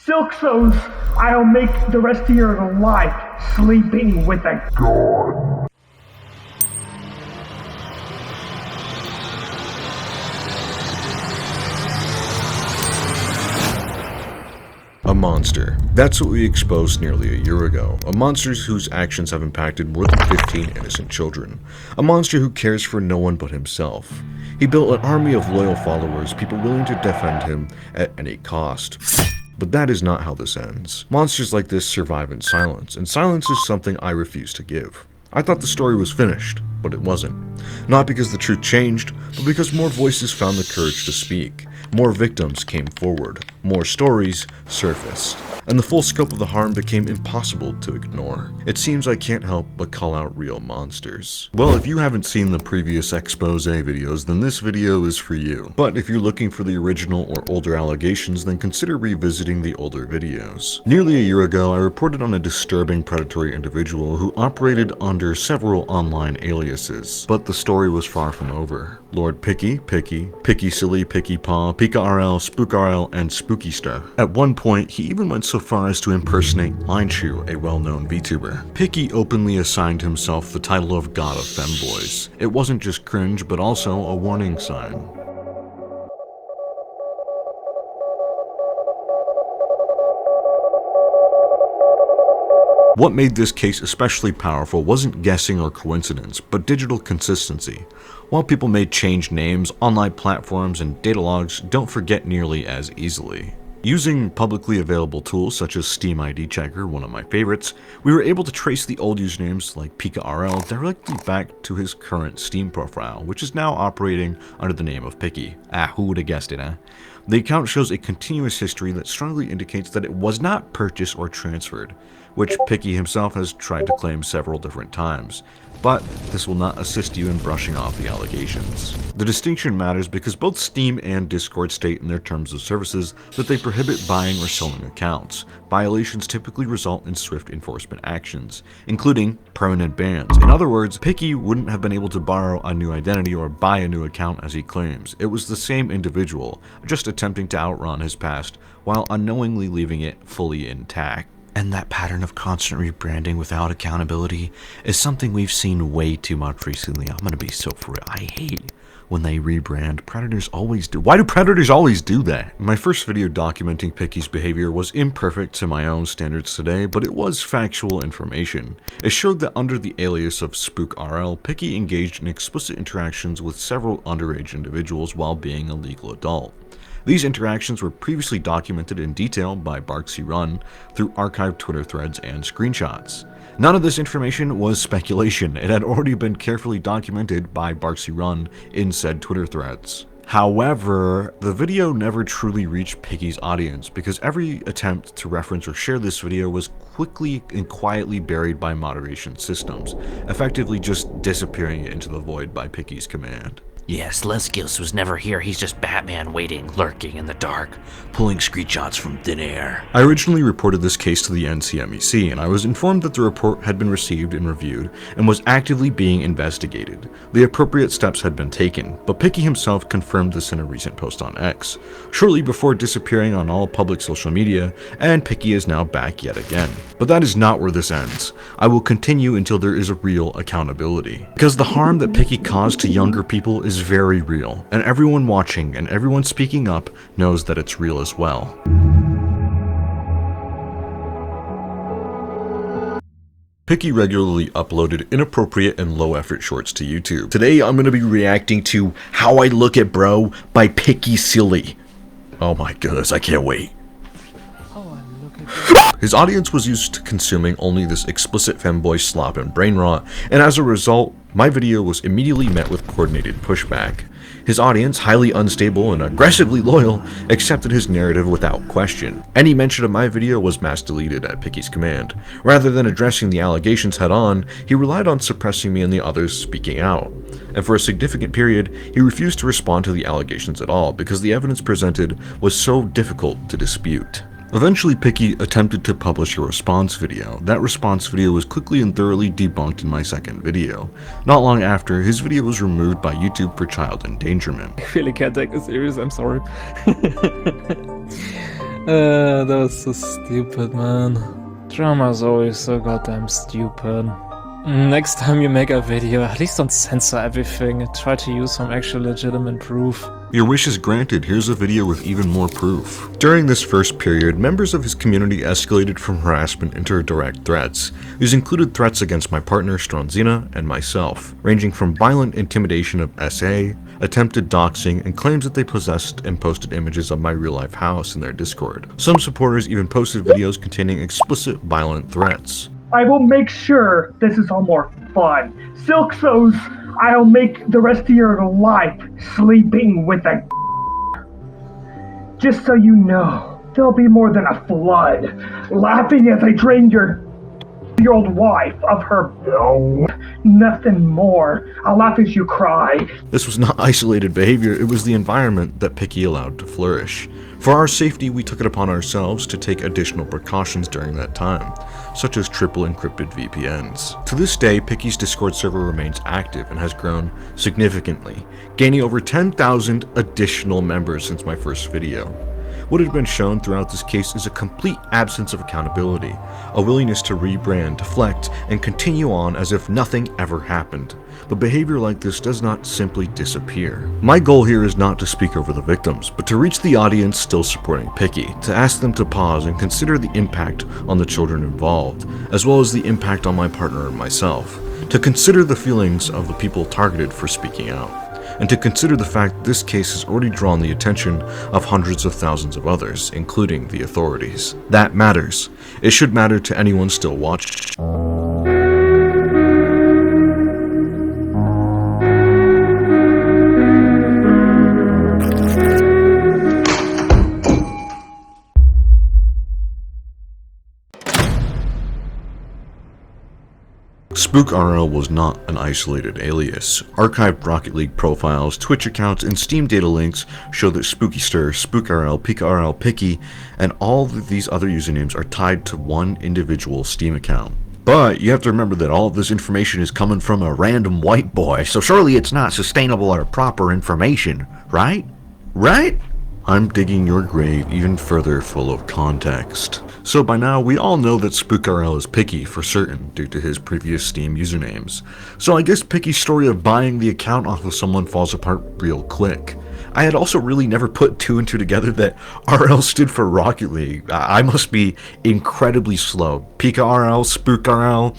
Sileskios, I'll make the rest of your life sleeping with a god. A monster. That's what we exposed nearly a year ago. A monster whose actions have impacted more than 15 innocent children. A monster who cares for no one but himself. He built an army of loyal followers, people willing to defend him at any cost. But that is not how this ends. Monsters like this survive in silence, and silence is something I refuse to give. I thought the story was finished, but it wasn't. Not because the truth changed, but because more voices found the courage to speak. More victims came forward. More stories surfaced. And the full scope of the harm became impossible to ignore. It seems I can't help but call out real monsters. Well, if you haven't seen the previous expose videos, then this video is for you. But if you're looking for the original or older allegations, then consider revisiting the older videos. Nearly a year ago, I reported on a disturbing predatory individual who operated under several online aliases. But the story was far from over. Lord Pikky, Pikky Silly, Pikky Paw, Pika RL, Spook RL, and Spooky Stuff. At one point, he even went so far as to impersonate Lineshoe, a well-known VTuber. Pikky openly assigned himself the title of God of Femboys. It wasn't just cringe, but also a warning sign. What made this case especially powerful wasn't guessing or coincidence, but digital consistency. While people may change names, online platforms and data logs don't forget nearly as easily. Using publicly available tools such as Steam ID Checker, one of my favorites, we were able to trace the old usernames like Pika RL directly back to his current Steam profile, which is now operating under the name of Pikky. Who would have guessed it, huh? The account shows a continuous history that strongly indicates that it was not purchased or transferred, which Pikky himself has tried to claim several different times. But this will not assist you in brushing off the allegations. The distinction matters because both Steam and Discord state in their terms of services that they prohibit buying or selling accounts. Violations typically result in swift enforcement actions, including permanent bans. In other words, Pikky wouldn't have been able to borrow a new identity or buy a new account as he claims. It was the same individual, just attempting to outrun his past while unknowingly leaving it fully intact. And that pattern of constant rebranding without accountability is something we've seen way too much recently. I'm gonna be so for real. I hate when they rebrand. Predators always do. Why do predators always do that? My first video documenting Pikky's behavior was imperfect to my own standards today, but it was factual information. It showed that under the alias of Spook RL, Pikky engaged in explicit interactions with several underage individuals while being a legal adult. These interactions were previously documented in detail by BarksyRun through archived Twitter threads and screenshots. None of this information was speculation. It had already been carefully documented by BarksyRun in said Twitter threads. However, the video never truly reached Pikky's audience because every attempt to reference or share this video was quickly and quietly buried by moderation systems, effectively just disappearing into the void by Pikky's command. Yeah, Sileskios was never here. He's just Batman waiting, lurking in the dark, pulling screenshots from thin air. I originally reported this case to the NCMEC, and I was informed that the report had been received and reviewed and was actively being investigated. The appropriate steps had been taken, but Pikky himself confirmed this in a recent post on X, shortly before disappearing on all public social media, and Pikky is now back yet again. But that is not where this ends. I will continue until there is a real accountability. Because the harm that Pikky caused to younger people is very real, and everyone watching and everyone speaking up knows that it's real as well. Pikky regularly uploaded inappropriate and low-effort shorts to YouTube. Today I'm going to be reacting to How I Look at Bro by Pikky Silly. Oh my goodness, I can't wait. His audience was used to consuming only this explicit femboy slop and brain rot, and as a result, my video was immediately met with coordinated pushback. His audience, highly unstable and aggressively loyal, accepted his narrative without question. Any mention of my video was mass deleted at Pikky's command. Rather than addressing the allegations head-on, he relied on suppressing me and the others speaking out. And for a significant period, he refused to respond to the allegations at all because the evidence presented was so difficult to dispute. Eventually, Pikky attempted to publish a response video. That response video was quickly and thoroughly debunked in my second video. Not long after, his video was removed by YouTube for child endangerment. I really can't take this serious, I'm sorry. That was so stupid, man. Drama's always so goddamn stupid. Next time you make a video, at least don't censor everything. Try to use some actual legitimate proof. Your wish is granted, here's a video with even more proof. During this first period, members of his community escalated from harassment into direct threats. These included threats against my partner Stronzina and myself, ranging from violent intimidation of SA, attempted doxing, and claims that they possessed and posted images of my real-life house in their Discord. Some supporters even posted videos containing explicit violent threats. I will make sure this is all more fun. Sileskios, I'll make the rest of your life sleeping with a Just so you know, there'll be more than a flood. Laughing as I drain your old wife of her nothing more. I'll laugh as you cry. This was not isolated behavior, it was the environment that Pikky allowed to flourish. For our safety, we took it upon ourselves to take additional precautions during that time, such as triple encrypted VPNs. To this day, Pikky's Discord server remains active and has grown significantly, gaining over 10,000 additional members since my first video. What had been shown throughout this case is a complete absence of accountability, a willingness to rebrand, deflect, and continue on as if nothing ever happened. But behavior like this does not simply disappear. My goal here is not to speak over the victims, but to reach the audience still supporting Pikky, to ask them to pause and consider the impact on the children involved, as well as the impact on my partner and myself, to consider the feelings of the people targeted for speaking out, and to consider the fact this case has already drawn the attention of hundreds of thousands of others, including the authorities. That matters. It should matter to anyone still watching. SpookRL was not an isolated alias. Archived Rocket League profiles, Twitch accounts, and Steam data links show that Spookyster, SpookRL, PikaRL, Pikky, and all of these other usernames are tied to one individual Steam account. But you have to remember that all of this information is coming from a random white boy, so surely it's not sustainable or proper information, right? Right? I'm digging your grave even further full of context. So by now, we all know that SpookRL is Pikky for certain due to his previous Steam usernames. So I guess Pikky's story of buying the account off of someone falls apart real quick. I had also really never put two and two together that RL stood for Rocket League. I must be incredibly slow. PikaRL, SpookRL,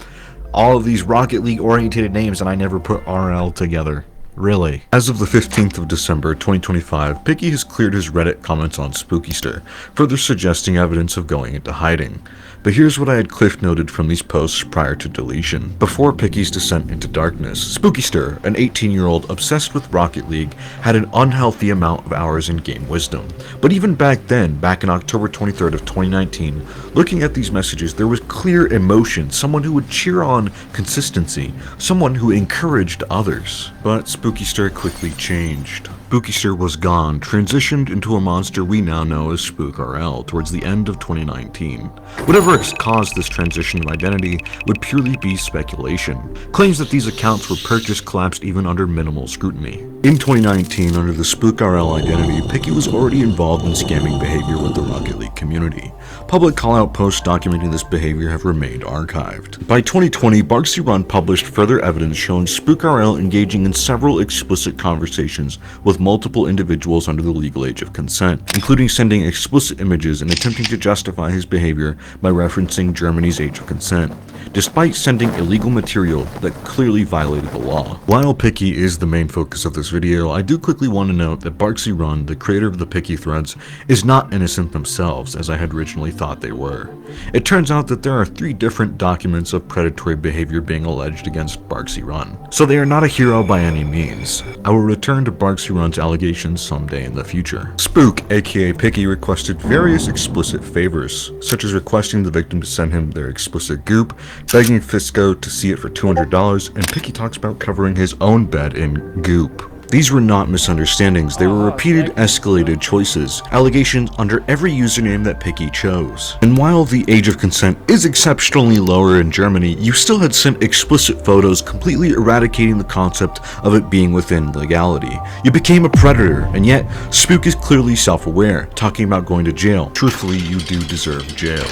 all of these Rocket League oriented names, and I never put RL together. Really. As of the 15th of December 2025, Pikky has cleared his Reddit comments on Spookyster, further suggesting evidence of going into hiding. But here's what I had cliff noted from these posts prior to deletion. Before Pikky's descent into darkness, Spookyster, an 18-year-old obsessed with Rocket League, had an unhealthy amount of hours in game wisdom. But even back then, back in October 23rd of 2019, looking at these messages, there was clear emotion, someone who would cheer on consistency, someone who encouraged others. But Spookyster quickly changed. Spookyster was gone, transitioned into a monster we now know as SpookRL towards the end of 2019. Whatever has caused this transition of identity would purely be speculation. Claims that these accounts were purchased collapsed even under minimal scrutiny. In 2019, under the SpookRL identity, Pikky was already involved in scamming behavior with the Rocket League community. Public call-out posts documenting this behavior have remained archived. By 2020, Barksy Run published further evidence showing SpookRL engaging in several explicit conversations with multiple individuals under the legal age of consent, including sending explicit images and attempting to justify his behavior by referencing Germany's age of consent, despite sending illegal material that clearly violated the law. While Pikky is the main focus of this video, I do quickly want to note that Barksy Run, the creator of the Pikky threads, is not innocent themselves, as I had originally thought they were. It turns out that there are 3 different documents of predatory behavior being alleged against Barksy Run, so they are not a hero by any means. I will return to Barksy Run's allegations someday in the future. Spook, aka Pikky, requested various explicit favors, such as requesting the victim to send him their explicit goop, begging Fisco to see it for $200, and Pikky talks about covering his own bed in goop. These were not misunderstandings, they were repeated escalated choices, allegations under every username that Pikky chose. And while the age of consent is exceptionally lower in Germany, you still had sent explicit photos completely eradicating the concept of it being within legality. You became a predator, and yet Spook is clearly self-aware, talking about going to jail. Truthfully, you do deserve jail.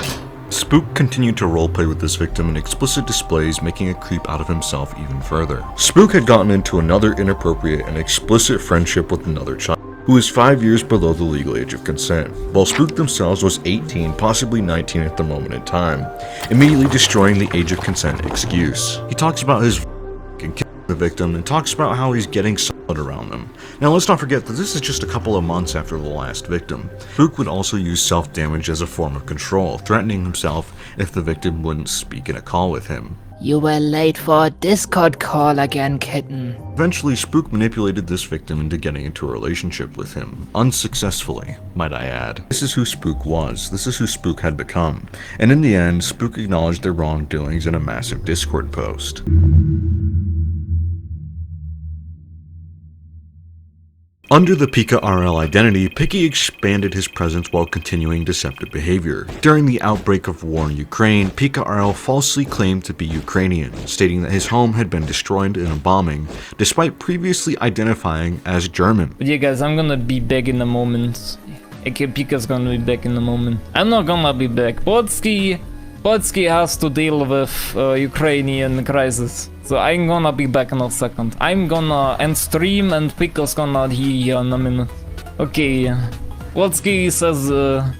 Spook continued to roleplay with this victim in explicit displays, making a creep out of himself even further. Spook had gotten into another inappropriate and explicit friendship with another child, who is 5 years below the legal age of consent, while Spook themselves was 18, possibly 19 at the moment in time, immediately destroying the age of consent excuse. He talks about his and killing the victim and talks about how he's getting solid around them. Now let's not forget that this is just a couple of months after the last victim. Spook would also use self-damage as a form of control, threatening himself if the victim wouldn't speak in a call with him. You were late for a Discord call again, kitten. Eventually, Spook manipulated this victim into getting into a relationship with him. Unsuccessfully, might I add. This is who Spook was. This is who Spook had become. And in the end, Spook acknowledged their wrongdoings in a massive Discord post. Under the Pikky RL identity, Pikky expanded his presence while continuing deceptive behavior. During the outbreak of war in Ukraine, Pikky RL falsely claimed to be Ukrainian, stating that his home had been destroyed in a bombing, despite previously identifying as German. But yeah guys, I'm gonna be back in a moment. Okay, Pikky's gonna be back in a moment. I'm not gonna be back. Polski has to deal with Ukrainian crisis. So I'm gonna be back in a second. I'm gonna end stream and Pikky's gonna be here in a minute. Okay. Polski says,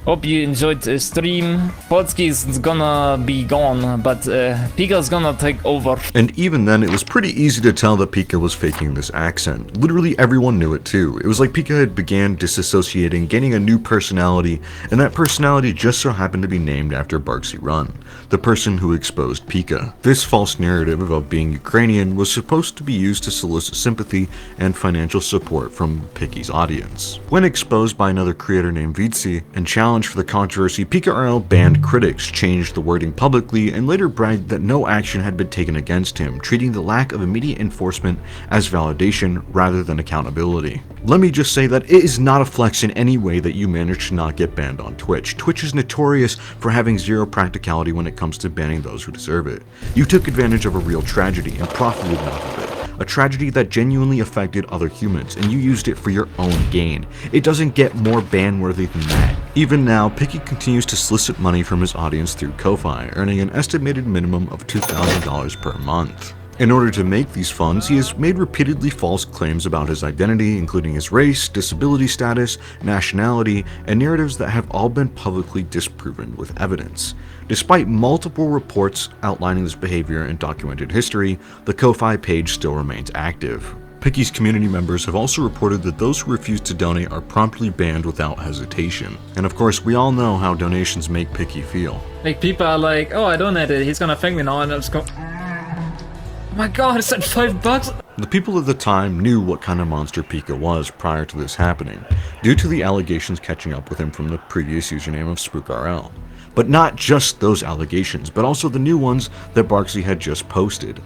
hope you enjoyed the stream. Polski is gonna be gone, but Pikky's gonna take over. And even then, it was pretty easy to tell that Pikky was faking this accent. Literally everyone knew it too. It was like Pikky had began disassociating, gaining a new personality, and that personality just so happened to be named after Barksy Run, the person who exposed Pikky. This false narrative of being Ukrainian was supposed to be used to solicit sympathy and financial support from Pikky's audience. When exposed by another creator named Vitsi and challenged for the controversy, Pikky RL banned critics, changed the wording publicly, and later bragged that no action had been taken against him, treating the lack of immediate enforcement as validation rather than accountability. Let me just say that it is not a flex in any way that you managed to not get banned on Twitch. Twitch is notorious for having zero practicality when it comes to banning those who deserve it. You took advantage of a real tragedy and profited off of it. A tragedy that genuinely affected other humans, and you used it for your own gain. It doesn't get more ban-worthy than that. Even now, Pikky continues to solicit money from his audience through Ko-Fi, earning an estimated minimum of $2,000 per month. In order to make these funds, he has made repeatedly false claims about his identity, including his race, disability status, nationality, and narratives that have all been publicly disproven with evidence. Despite multiple reports outlining this behavior and documented history, the Ko-Fi page still remains active. Pikky's community members have also reported that those who refuse to donate are promptly banned without hesitation. And of course, we all know how donations make Pikky feel. Like, people are like, oh, I donated, he's gonna thank me now, and I'm just going, oh my god, I said $5? The people at the time knew what kind of monster Pikky was prior to this happening, due to the allegations catching up with him from the previous username of SpookRL. But not just those allegations, but also the new ones that Barksy had just posted.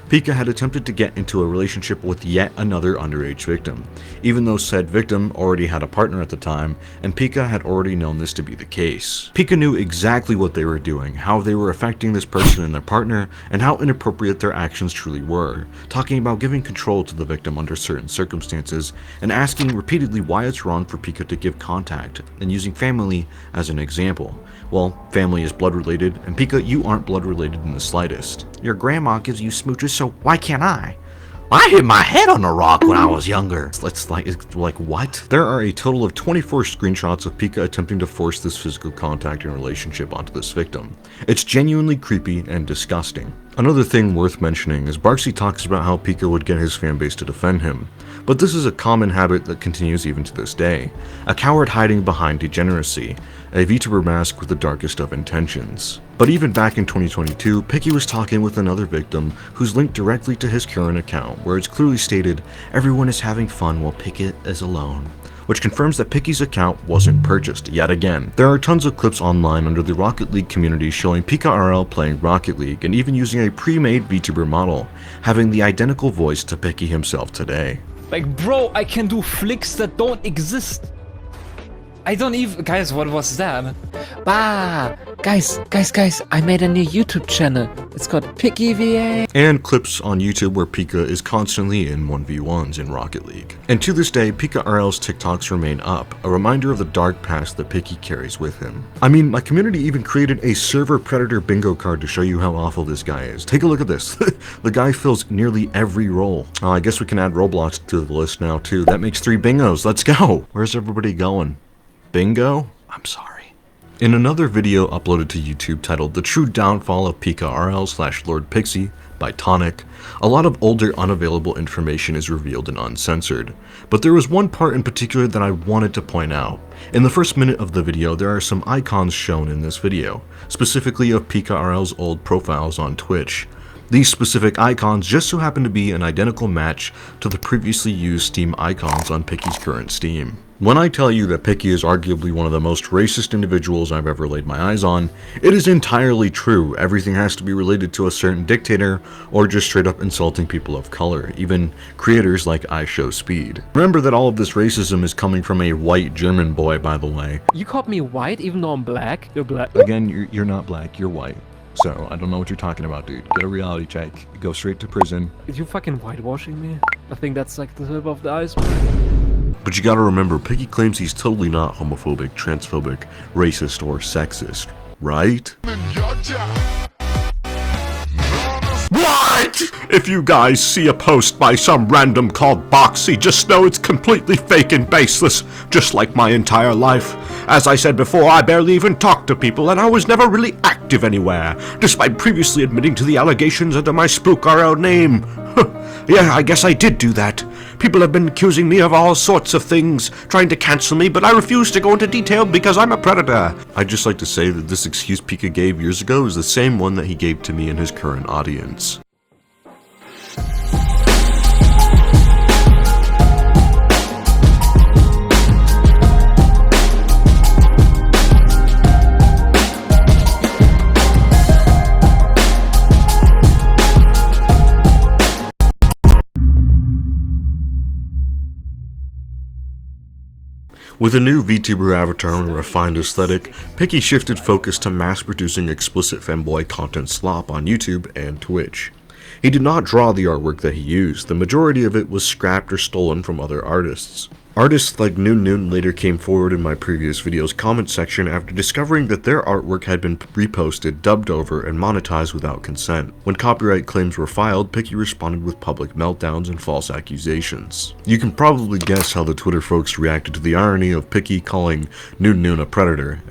Pikky had attempted to get into a relationship with yet another underage victim, even though said victim already had a partner at the time, and Pikky had already known this to be the case. Pikky knew exactly what they were doing, how they were affecting this person and their partner, and how inappropriate their actions truly were, talking about giving control to the victim under certain circumstances, and asking repeatedly why it's wrong for Pikky to give contact, and using family as an example. Well, family is blood related, and Pikky, you aren't blood related in the slightest. Your grandma gives you smooches, so why can't I? I hit my head on a rock when I was younger. It's like what? There are a total of 24 screenshots of Pikky attempting to force this physical contact and relationship onto this victim. It's genuinely creepy and disgusting. Another thing worth mentioning is Barksy talks about how Pikky would get his fanbase to defend him, but this is a common habit that continues even to this day. A coward hiding behind degeneracy, a VTuber mask with the darkest of intentions. But even back in 2022, Pikky was talking with another victim who's linked directly to his current account, where it's clearly stated, everyone is having fun while Pikky is alone, which confirms that Pikky's account wasn't purchased yet again. There are tons of clips online under the Rocket League community showing Pikky RL playing Rocket League and even using a pre-made VTuber model, having the identical voice to Pikky himself today. Like, bro, I can do flicks that don't exist. I don't even... Guys, what was that? Bah! Guys, I made a new YouTube channel. It's called Pikky VA. And clips on YouTube where Pika is constantly in 1v1s in Rocket League. And to this day, Pika RL's TikToks remain up, a reminder of the dark past that Pikky carries with him. I mean, my community even created a server predator bingo card to show you how awful this guy is. Take a look at this. The guy fills nearly every role. I guess we can add Roblox to the list now too. That makes 3 bingos. Let's go. Where's everybody going? Bingo? I'm sorry. In another video uploaded to YouTube titled The True Downfall of Pika RL / Lord Pixie by Tonic, a lot of older unavailable information is revealed and uncensored. But there was one part in particular that I wanted to point out. In the first minute of the video, there are some icons shown in this video, specifically of Pika RL's old profiles on Twitch. These specific icons just so happen to be an identical match to the previously used Steam icons on Pikky's current Steam. When I tell you that Pikky is arguably one of the most racist individuals I've ever laid my eyes on, it is entirely true. Everything has to be related to a certain dictator, or just straight up insulting people of color, even creators like iShowSpeed. Remember that all of this racism is coming from a white German boy, by the way. You called me white even though I'm black? You're black. Again, you're not black, you're white. So, I don't know what you're talking about, dude. Get a reality check. Go straight to prison. Are you fucking whitewashing me? I think that's like the tip of the iceberg. But you gotta remember, Pikky claims he's totally not homophobic, transphobic, racist, or sexist, right? What? If you guys see a post by some random called Boxy, just know it's completely fake and baseless, just like my entire life. As I said before, I barely even talked to people, and I was never really active anywhere, despite previously admitting to the allegations under my Spook RL name. Yeah, I guess I did do that. People have been accusing me of all sorts of things, trying to cancel me, but I refuse to go into detail because I'm a predator. I'd just like to say that this excuse Pika gave years ago is the same one that he gave to me and his current audience. With a new VTuber avatar and a refined aesthetic, Pikky shifted focus to mass-producing explicit femboy content slop on YouTube and Twitch. He did not draw the artwork that he used, the majority of it was scrapped or stolen from other artists. Artists like Noon later came forward in my previous video's comment section after discovering that their artwork had been reposted, dubbed over, and monetized without consent. When copyright claims were filed, Pikky responded with public meltdowns and false accusations. You can probably guess how the Twitter folks reacted to the irony of Pikky calling Noon a predator.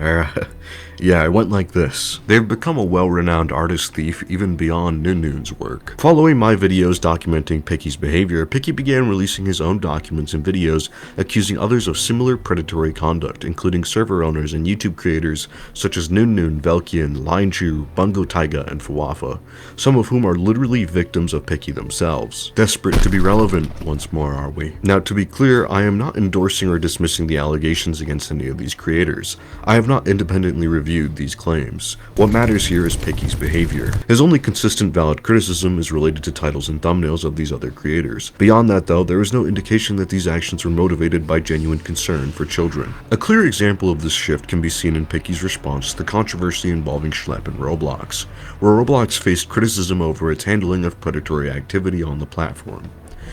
Yeah, it went like this. They've become a well-renowned artist thief even beyond Noon's work. Following my videos documenting Pikky's behavior, Pikky began releasing his own documents and videos accusing others of similar predatory conduct, including server owners and YouTube creators such as Noon, Velkian, Linechu, Bungo Taiga, and Fuwafa, some of whom are literally victims of Pikky themselves. Desperate to be relevant once more, are we? Now, to be clear, I am not endorsing or dismissing the allegations against any of these creators. I have not independently reviewed these claims. What matters here is Pikky's behavior. His only consistent valid criticism is related to titles and thumbnails of these other creators. Beyond that though, there is no indication that these actions were motivated by genuine concern for children. A clear example of this shift can be seen in Pikky's response to the controversy involving Schlepp and Roblox, where Roblox faced criticism over its handling of predatory activity on the platform.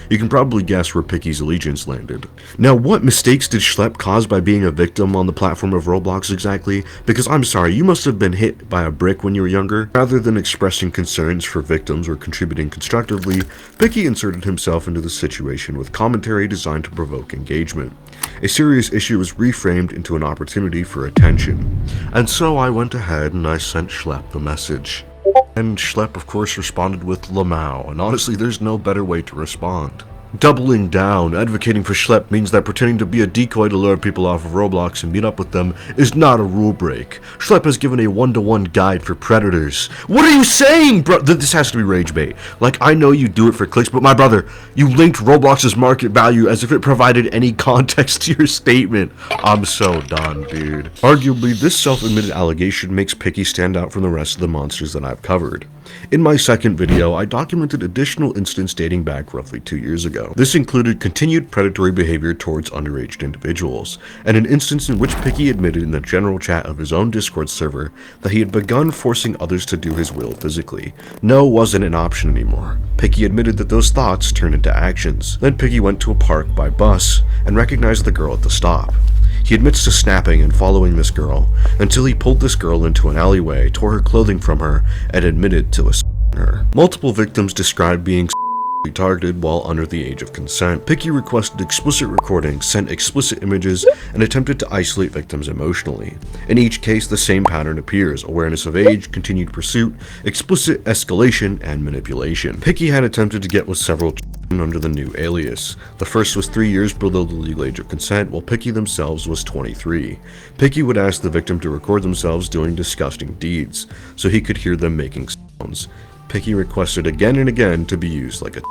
You can probably guess where Pikky's allegiance landed. Now, what mistakes did Schlepp cause by being a victim on the platform of Roblox exactly? Because I'm sorry, you must have been hit by a brick when you were younger. Rather than expressing concerns for victims or contributing constructively, Pikky inserted himself into the situation with commentary designed to provoke engagement. A serious issue was reframed into an opportunity for attention. And so I went ahead and I sent Schlepp the message. And Schlepp of course responded with Lamau, and honestly there's no better way to respond. Doubling down, advocating for Schlepp means that pretending to be a decoy to lure people off of Roblox and meet up with them is not a rule break. Schlepp has given a one-to-one guide for predators. What are you saying, bro? This has to be rage bait. Like, I know you do it for clicks, but my brother, you linked Roblox's market value as if it provided any context to your statement. I'm so done, dude. Arguably, this self-admitted allegation makes Pikky stand out from the rest of the monsters that I've covered. In my second video, I documented additional incidents dating back roughly 2 years ago. This included continued predatory behavior towards underage individuals, and an instance in which Pikky admitted in the general chat of his own Discord server that he had begun forcing others to do his will physically. No wasn't an option anymore. Pikky admitted that those thoughts turned into actions. Then Pikky went to a park by bus and recognized the girl at the stop. He admits to snapping and following this girl until he pulled this girl into an alleyway, tore her clothing from her, and admitted to assaulting her. Multiple victims described being targeted while under the age of consent. Pikky requested explicit recordings, sent explicit images, and attempted to isolate victims emotionally. In each case, the same pattern appears: awareness of age, continued pursuit, explicit escalation, and manipulation. Pikky had attempted to get with several children under the new alias. The first was 3 years below the legal age of consent, while Pikky themselves was 23. Pikky would ask the victim to record themselves doing disgusting deeds, so he could hear them making sounds. Pikky requested again and again to be used like a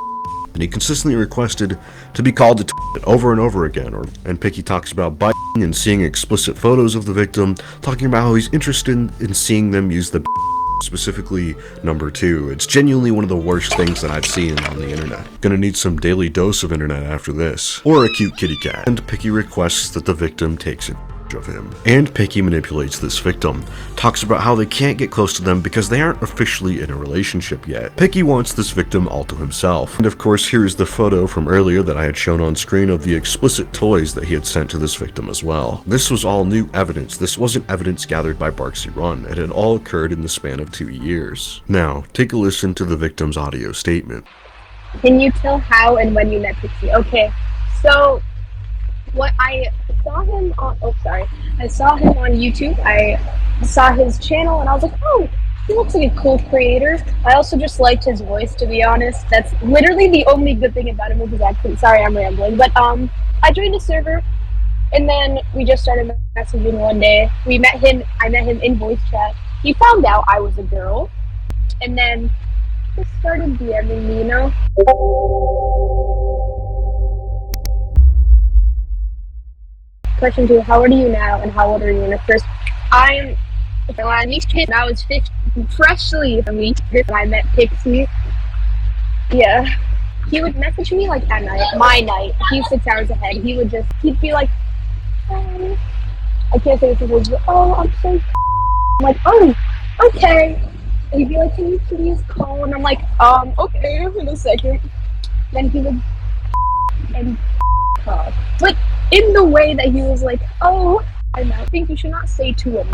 and he consistently requested to be called a over and over again. And Pikky talks about biting and seeing explicit photos of the victim, talking about how he's interested in seeing them use the specifically number 2. It's genuinely one of the worst things that I've seen on the internet. Gonna need some daily dose of internet after this. Or a cute kitty cat. And Pikky requests that the victim takes it of him. And Pikky manipulates this victim, talks about how they can't get close to them because they aren't officially in a relationship yet. Pikky wants this victim all to himself. And of course, here's the photo from earlier that I had shown on screen of the explicit toys that he had sent to this victim as well. This was all new evidence. This wasn't evidence gathered by Barksy Run. It had all occurred in the span of 2 years. Now, take a listen to the victim's audio statement. Can you tell how and when you met Pikky? Okay, so what I saw him on, I saw him on YouTube. I saw his channel and I was like, oh, he looks like a cool creator. I also just liked his voice, to be honest. That's literally the only good thing about him, was his accent. Sorry, I'm rambling. But I joined a server and then we just started messaging one day. I met him in voice chat. He found out I was a girl and then just started DMing me, you know? Question 2, how old are you now and how old are you in the first? I was 15, freshly from me when I met Pikky. Yeah. He would message me like at night, my night. He's 6 hours ahead. He'd be like, I can't say this words, but I'm so I'm like, oh, okay. And he'd be like, can you please call? And I'm like, okay, in a second. Then he would and but in the way that he was like, oh, I think you should not say to him.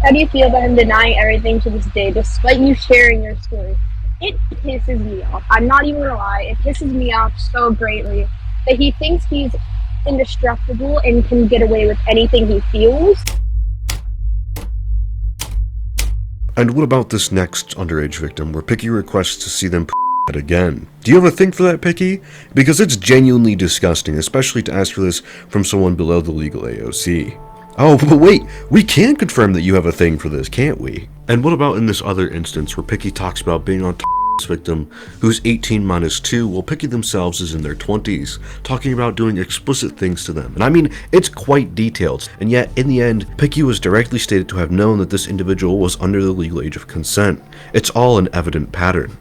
How do you feel about him denying everything to this day, despite you sharing your story? It pisses me off. I'm not even gonna lie, it pisses me off so greatly that he thinks he's indestructible and can get away with anything he feels. And what about this next underage victim, where Pikky requests to see them again? Do you have a thing for that, Pikky? Because it's genuinely disgusting, especially to ask for this from someone below the legal AOC. Oh, but wait, we can confirm that you have a thing for this, can't we? And what about in this other instance where Pikky talks about being on this victim who's 18 minus 2, while Pikky themselves is in their 20s, talking about doing explicit things to them. And I mean, it's quite detailed, and yet in the end, Pikky was directly stated to have known that this individual was under the legal age of consent. It's all an evident pattern.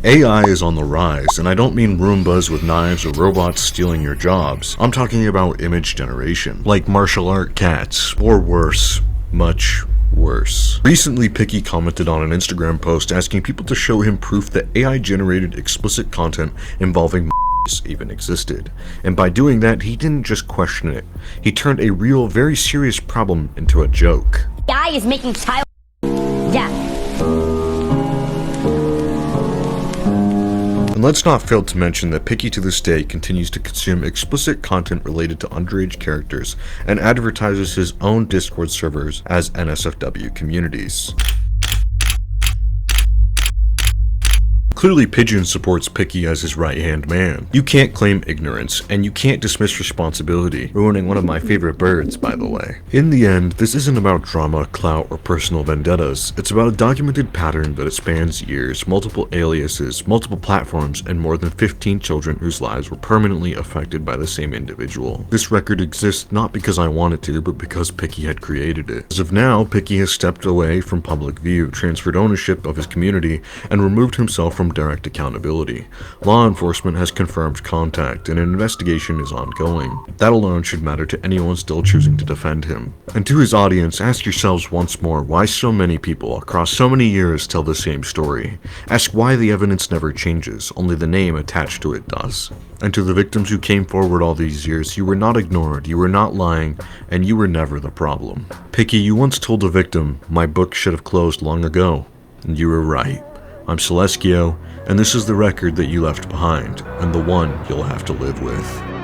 AI is on the rise, and I don't mean Roombas with knives or robots stealing your jobs. I'm talking about image generation, like martial art cats, or worse, much worse. Recently, Pikky commented on an Instagram post asking people to show him proof that AI-generated explicit content involving even existed. And by doing that, he didn't just question it. He turned a real, very serious problem into a joke. AI is making child... Yeah. And let's not fail to mention that Pikky to this day continues to consume explicit content related to underage characters and advertises his own Discord servers as NSFW communities. Clearly Pigeon supports Pikky as his right-hand man. You can't claim ignorance, and you can't dismiss responsibility, ruining one of my favorite birds, by the way. In the end, this isn't about drama, clout, or personal vendettas. It's about a documented pattern that spans years, multiple aliases, multiple platforms, and more than 15 children whose lives were permanently affected by the same individual. This record exists not because I wanted to, but because Pikky had created it. As of now, Pikky has stepped away from public view, transferred ownership of his community, and removed himself from direct accountability. Law enforcement has confirmed contact, and an investigation is ongoing. That alone should matter to anyone still choosing to defend him. And to his audience, ask yourselves once more why so many people across so many years tell the same story. Ask why the evidence never changes, only the name attached to it does. And to the victims who came forward all these years, you were not ignored, you were not lying, and you were never the problem. Pikky, you once told a victim, "My book should have closed long ago." And you were right. I'm Sileskio, and this is the record that you left behind, and the one you'll have to live with.